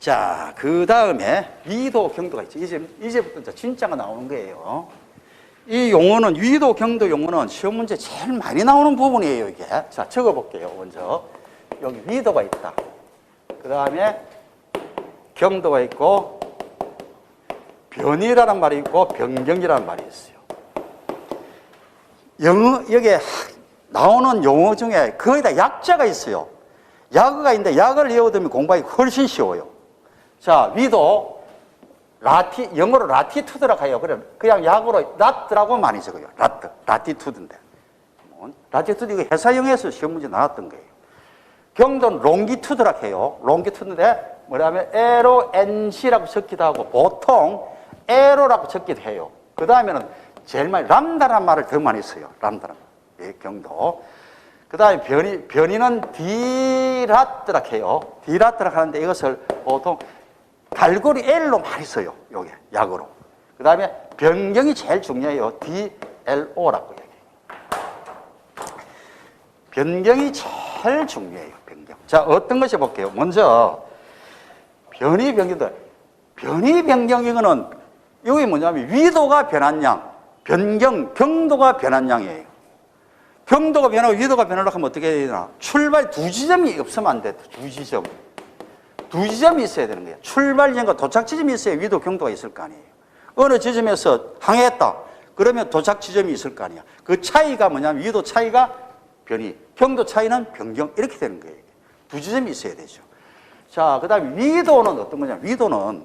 자, 그 다음에 위도, 경도가 있죠. 이제부터 이제 진짜가 나오는 거예요. 이 용어는, 위도, 경도 용어는 시험 문제 제일 많이 나오는 부분이에요, 이게. 자, 적어볼게요, 먼저. 여기 위도가 있다. 그 다음에 경도가 있고, 변이라는 말이 있고, 변경이라는 말이 있어요. 여기에 나오는 용어 중에 거의 다 약자가 있어요. 약어가 있는데 약어를 외워두면 공부하기 훨씬 쉬워요. 자, 위도, 영어로 라티투드라고 해요. 그냥 약어로 라트라고 많이 적어요. 라티투드인데. 라티투드 이거 회사형에서 시험 문제 나왔던 거예요. 경도는 롱기투드라고 해요. 롱기투드인데 뭐냐면 LONG라고 적기도 하고 보통 에로라고 적기도 해요. 그 다음에는 제일 많이 람다라는 말을 더 많이 써요. 람다라는 말. 예, 경도. 그 다음에 변이는 디라트라고 해요. 디라트라고 하는데 이것을 보통 갈고리 L로 많이 써요. 요게 약으로. 그 다음에 변경이 제일 중요해요. DLO라고 얘기해요. 변경이 제일 중요해요. 변경. 자, 어떤 것이 볼게요. 먼저 변이 변경도. 변이 변경 이거는 이게 뭐냐면 위도가 변한 양, 경도가 변한 양이에요. 경도가 변하고 위도가 변하려고 하면 어떻게 해야 되나? 출발 두 지점이 없으면 안 돼. 두 지점. 두 지점이 있어야 되는 거예요. 출발 지점과 도착 지점이 있어야 위도, 경도가 있을 거 아니에요. 어느 지점에서 항해했다. 그러면 도착 지점이 있을 거 아니야. 그 차이가 뭐냐면 위도 차이가 변이, 경도 차이는 변경 이렇게 되는 거예요. 두 지점이 있어야 되죠. 자, 그 다음에 위도는 어떤 거냐? 위도라는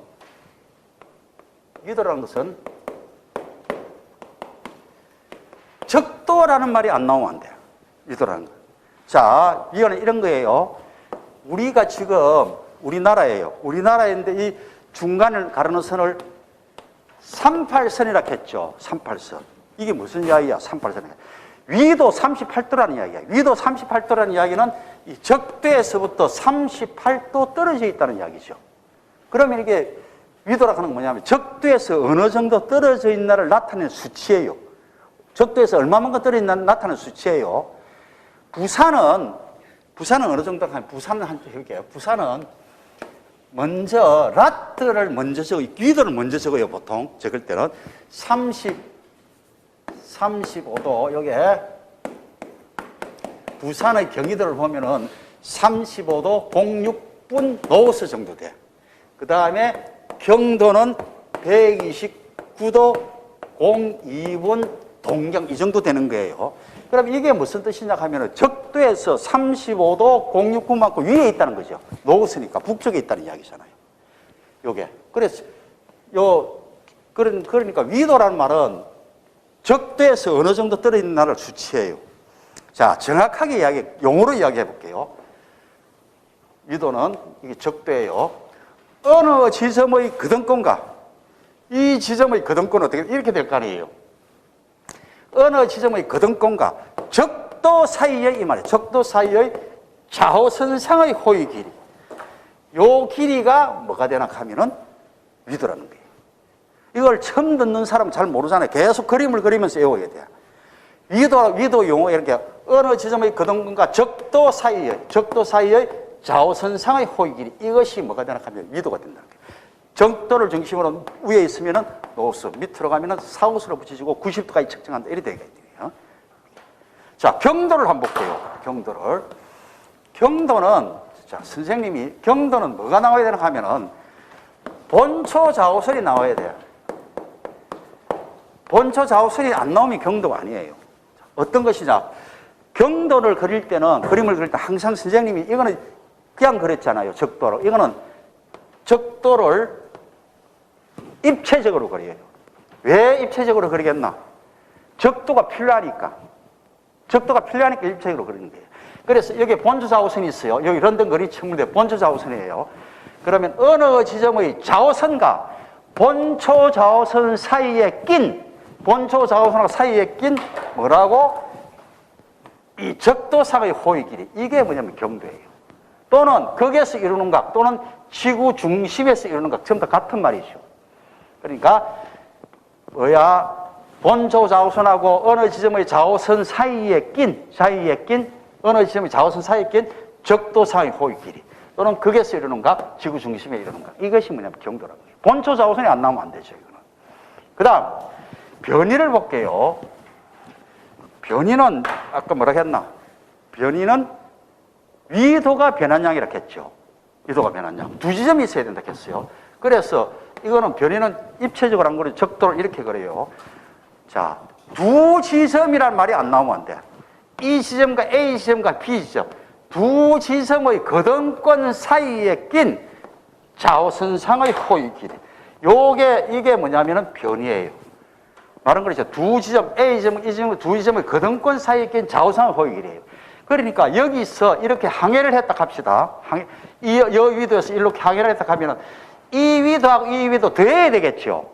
것은 적도라는 말이 안 나오면 안 돼요. 위도라는 거. 자, 이거는 이런 거예요. 우리가 지금 우리나라예요. 우리나라인데 이 중간을 가르는 선을 38선이라고 했죠. 38선. 이게 무슨 이야기야? 38선이. 위도 38도라는 이야기야. 위도 38도라는 이야기는 이 적도에서부터 38도 떨어져 있다는 이야기죠. 그러면 이게 위도라고 하는 건 뭐냐면 적도에서 어느 정도 떨어져 있나를 나타내는 수치예요. 적도에서 얼마만큼 떨어져 있나 나타내는 수치예요. 부산은 어느 정도 하면 부산은 한쪽 해볼게요. 부산은 먼저 라트를 먼저 적어요. 위도를 먼저 적어요. 보통 적을 때는 35도 여기에 부산의 경의도를 보면은 35도 06분 노스 정도 돼. 그 다음에 경도는 129도 02분 동경 이 정도 되는 거예요. 그럼 이게 무슨 뜻이냐 하면은 적도에서 35도 06분만큼 위에 있다는 거죠. 노스니까 북쪽에 있다는 이야기잖아요. 요게. 그래서 그러니까 위도라는 말은 적도에서 어느 정도 떨어져 있는 나라를 수치해요. 자, 정확하게 용어로 이야기해 볼게요. 위도는 이게 적도예요. 어느 지점의 거등권과 이 지점의 거등권은 어떻게 이렇게 될 거 아니에요. 어느 지점의 거등권과 적도 사이의 이 말이에요. 적도 사이의 좌우선상의 호위 길이. 요 길이가 뭐가 되나 하면은 위도라는 거예요. 이걸 처음 듣는 사람은 잘 모르잖아요. 계속 그림을 그리면서 외워야 돼요. 위도 용어 이렇게 어느 지점의 거등권과 적도 사이의 좌우선상의 호위 길이. 이것이 뭐가 되나 하면 위도가 된다는 거예요. 적도를 중심으로 위에 있으면은 노스, 밑으로 가면은 사우스로 붙여지고 90도까지 측정한다. 이렇게 되어 있거든요. 자, 경도를 한번 볼게요. 경도는, 자, 선생님이, 경도는 뭐가 나와야 되나 하면은 본초 좌우선이 나와야 돼요. 본초 좌우선이 안 나오면 경도가 아니에요. 어떤 것이냐. 경도를 그릴 때는, 그림을 그릴 때 항상 선생님이 이거는 그냥 그렸잖아요. 적도로. 이거는 적도를 입체적으로 그려요. 왜 입체적으로 그리겠나? 적도가 필요하니까. 적도가 필요하니까 입체적으로 그리는 거예요. 그래서 여기 본초 좌우선이 있어요. 여기 런던 거리 천문대 본초 좌우선이에요. 그러면 어느 지점의 좌우선과 본초 좌우선 사이에 낀, 본초 좌우선하고 사이에 낀 뭐라고? 이 적도상의 호위 길이. 이게 뭐냐면 경도예요. 또는 거기에서 이루는 각, 또는 지구 중심에서 이루는 각, 전부 다 같은 말이죠. 그러니까 본초 좌우선하고 어느 지점의 좌우선 사이에 낀 어느 지점의 좌우선 사이에 낀 적도상의 호위 길이. 또는 극에서 이루는 각, 지구 중심에 이루는 각. 이것이 뭐냐면 경도라는 거예요. 본초 자오선이 안 나오면 안 되죠, 이거는. 그 다음, 변이를 볼게요. 변이는, 아까 뭐라 했나? 변이는 위도가 변한 양이라고 했죠. 위도가 변한 양. 두 지점이 있어야 된다고 했어요. 그래서 이거는 변이는 입체적으로 안 그래요. 적도를 이렇게 그려요. 자, 두 지점이란 말이 안 나오면 안 돼. 이 지점과 A 지점과 B 지점. 두 지점의 거등권 사이에 낀 좌우선상의 호위 길이. 이게 뭐냐면은 변이에요. 말은 그렇죠. 두 지점, A 지점, 이 지점, 두 지점의 거등권 사이에 낀 좌우상의 호위 길이에요. 그러니까 여기서 이렇게 항해를 했다 합시다. 이 위도에서 이렇게 항해를 했다 하면은 이 위도하고 이 위도 더해야 되겠죠.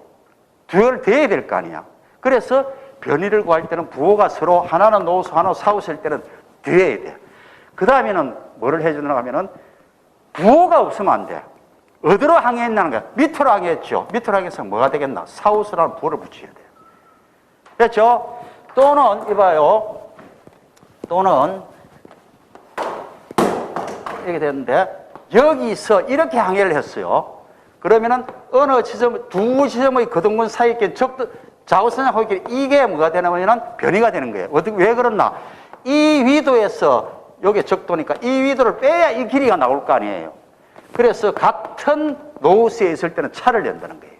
두열 더해야 될 거 아니야. 그래서 변이를 구할 때는 부호가 서로 하나는 노수, 하나는 사우스일 때는 더해야 돼. 그 다음에는 뭐를 해주느냐 하면은 부호가 없으면 안 돼. 어디로 항해했냐는 거야. 밑으로 항해했죠. 밑으로 항해해서 뭐가 되겠나? 사우스라는 부호를 붙여야 돼요. 됐죠? 또는 이봐요. 또는 이렇게 됐는데 여기서 이렇게 항해를 했어요. 그러면은 어느 지점, 두 지점의 거등권 사이에 있는 좌우선상 호위길이 이게 뭐가 되냐면은 변이가 되는 거예요. 왜 그렇나? 이 위도에서 여기 적도니까 이 위도를 빼야 이 길이가 나올 거 아니에요. 그래서 같은 노스에 있을 때는 차를 낸다는 거예요.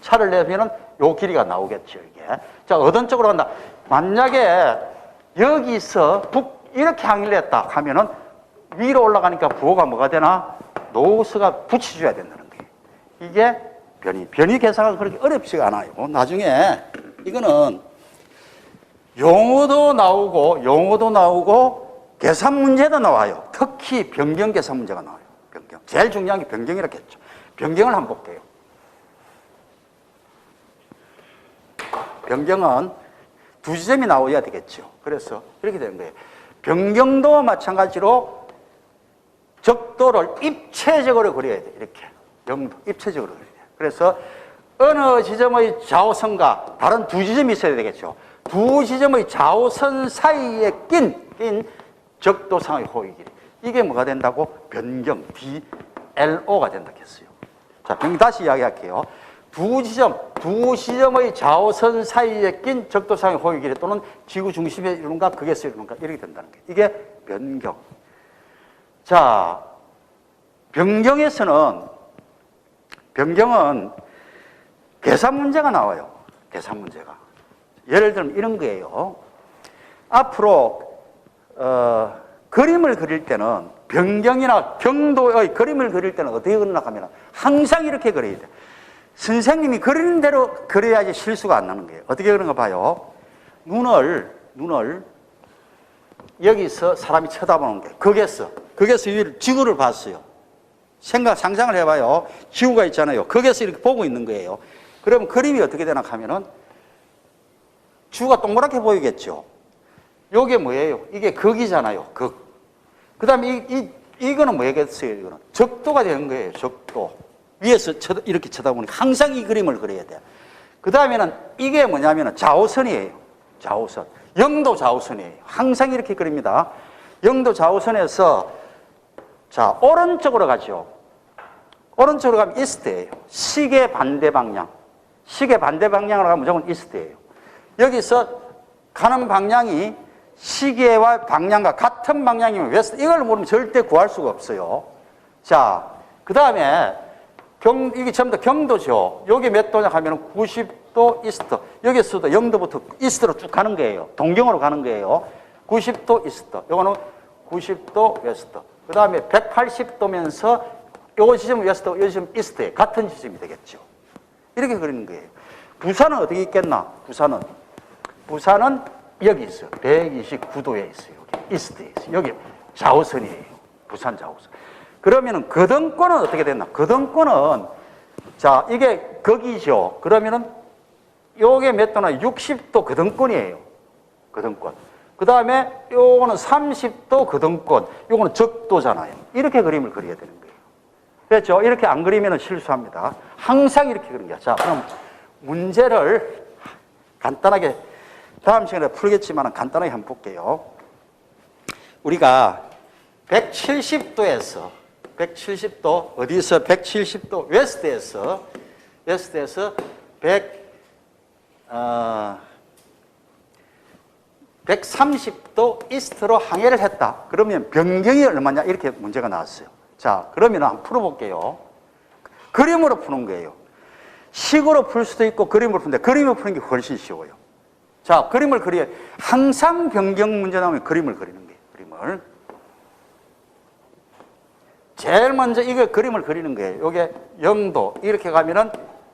차를 내면은 요 길이가 나오겠죠, 이게. 자, 어떤 쪽으로 간다? 만약에 여기서 이렇게 항해를 했다 하면은 위로 올라가니까 부호가 뭐가 되나? 노스가 붙여줘야 된다는 거예요. 이게 변이 계산은 그렇게 어렵지가 않아요. 나중에 이거는 용어도 나오고 계산 문제도 나와요. 특히 변경 계산 문제가 나와요. 변경. 제일 중요한 게 변경이라고 했죠. 변경을 한번 볼게요. 변경은 두 지점이 나와야 되겠죠. 그래서 이렇게 되는 거예요. 변경도 마찬가지로 적도를 입체적으로 그려야 돼. 이렇게. 입체적으로 그려야 돼. 그래서 어느 지점의 좌우선과 다른 두 지점이 있어야 되겠죠. 두 지점의 좌우선 사이에 낀 적도상의 호위 길이. 이게 뭐가 된다고? 변경, DLO가 된다고 했어요. 자, 다시 이야기할게요. 두 지점의 좌우선 사이에 낀 적도상의 호위 길이 또는 지구 중심에 이루는가, 극에서 이루는가, 이렇게 된다는 거예요. 이게 변경. 자, 변경은 계산 문제가 나와요. 계산 문제가. 예를 들면 이런 거예요. 앞으로 그림을 그릴 때는 변경이나 경도의 그림을 그릴 때는 어떻게 그리나 하면 항상 이렇게 그려야 돼. 선생님이 그리는 대로 그려야지 실수가 안 나는 거예요. 어떻게 그런가 봐요. 눈을 여기서 사람이 쳐다보는 게 극에서 지구를 봤어요. 상상을 해봐요. 지구가 있잖아요. 극에서 이렇게 보고 있는 거예요. 그러면 그림이 어떻게 되나 하면은 지구가 동그랗게 보이겠죠. 요게 뭐예요? 이게 극이잖아요. 극. 그 다음에 이거는 뭐겠어요? 이거는 적도가 되는 거예요. 적도. 위에서 이렇게 쳐다보니까 항상 이 그림을 그려야 돼요. 그 다음에는 이게 뭐냐면은 좌우선이에요. 좌우선. 영도 좌우선이에요. 항상 이렇게 그립니다. 영도 좌우선에서 자, 오른쪽으로 가죠. 오른쪽으로 가면 이스트예요. 시계 반대 방향. 시계 반대 방향으로 가면 무조건 이스트예요. 여기서 가는 방향이 시계와 방향과 같은 방향이면 웨스트. 이걸 모르면 절대 구할 수가 없어요. 자, 그 다음에 이게 전부 다 경도죠. 여기 몇 도냐 하면 90도 이스트. 여기서도 0도부터 이스트로 쭉 가는 거예요. 동경으로 가는 거예요. 90도 이스트. 요거는 90도 웨스트. 그 다음에 180도면서 요 지점 웨스트, 요 지점 이스트에 같은 지점이 되겠죠. 이렇게 그리는 거예요. 부산은 어떻게 있겠나? 부산은 여기 있어요. 129도에 있어요. 여기 이스트에 있어요. 여기 좌우선이에요. 부산 좌우선. 그러면은 거등권은 어떻게 됐나? 거등권은 자, 이게 극이죠. 그러면은 요게 몇 도나 60도 거등권이에요. 거등권. 그 다음에 요거는 30도 거등권. 요거는 적도잖아요. 이렇게 그림을 그려야 되는 거예요. 그렇죠? 이렇게 안 그리면 실수합니다. 항상 이렇게 그리는 거야. 자, 그럼 문제를 간단하게 다음 시간에 풀겠지만 간단하게 한번 볼게요. 우리가 170도에서 어디서 170도 웨스트에서 130도 이스트로 항해를 했다. 그러면 변경이 얼마냐? 이렇게 문제가 나왔어요. 자, 그러면 한번 풀어볼게요. 그림으로 푸는 거예요. 식으로 풀 수도 있고 그림으로 푸는데 그림으로 푸는 게 훨씬 쉬워요. 자, 그림을 그려요. 항상 변경 문제 나오면 그림을 그리는 거예요. 그림을. 제일 먼저 이거 그림을 그리는 거예요. 요게 0도 이렇게 가면은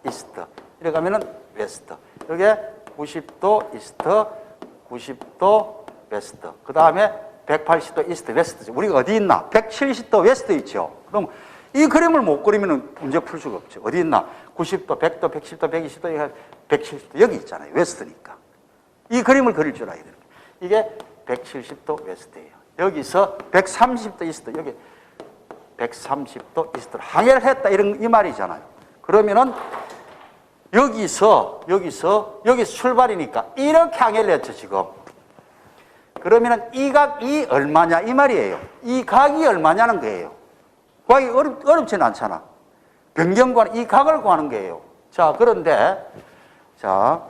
이스트, 이렇게 가면은 웨스트. 요게 90도 이스트, 90도 웨스트. 그 다음에 180도 이스트, 웨스트. 우리가 어디 있나? 170도 웨스트 있죠. 그럼 이 그림을 못 그리면 문제 풀 수가 없죠. 어디 있나? 90도, 100도, 110도, 120도, 170도 여기 있잖아요. 웨스트니까. 이 그림을 그릴 줄 알아야 돼요. 이게 170도 웨스트예요. 여기서 130도 이스트, 여기 130도 이스트로 항해를 했다. 이 말이잖아요. 그러면은 여기서 출발이니까 이렇게 항해를 했죠, 지금. 그러면은 이 각이 얼마냐? 이 말이에요. 이 각이 얼마냐는 거예요. 구하기 어렵지는 않잖아. 변경과는 이 각을 구하는 거예요. 자, 그런데, 자,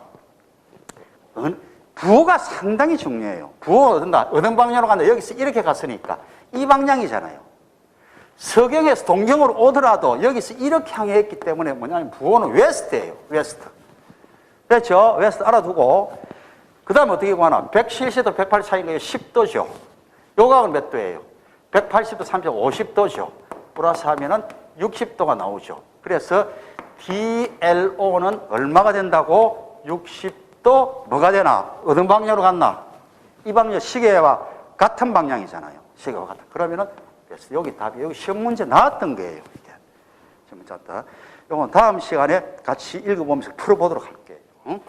부호가 상당히 중요해요. 부호가 어느 방향으로 간다? 여기서 이렇게 갔으니까 이 방향이잖아요. 서경에서 동경으로 오더라도 여기서 이렇게 향했기 때문에 뭐냐면 부호는 웨스트예요. 웨스트. 그렇죠? 웨스트 알아두고 그 다음에 어떻게 구하나? 170도 180 차이가 10도죠. 요 각은 몇 도예요? 180도 350도죠. 플러스 하면은 60도가 나오죠. 그래서 DLO는 얼마가 된다고? 60도 뭐가 되나? 어느 방향으로 갔나? 이 방향 시계와 같은 방향이잖아요. 시계와 같은. 그러면은 여기 답이 여기 시험 문제 나왔던 거예요. 이게. 시험 문제 나왔다. 이건 다음 시간에 같이 읽어보면서 풀어보도록 할게요. 응?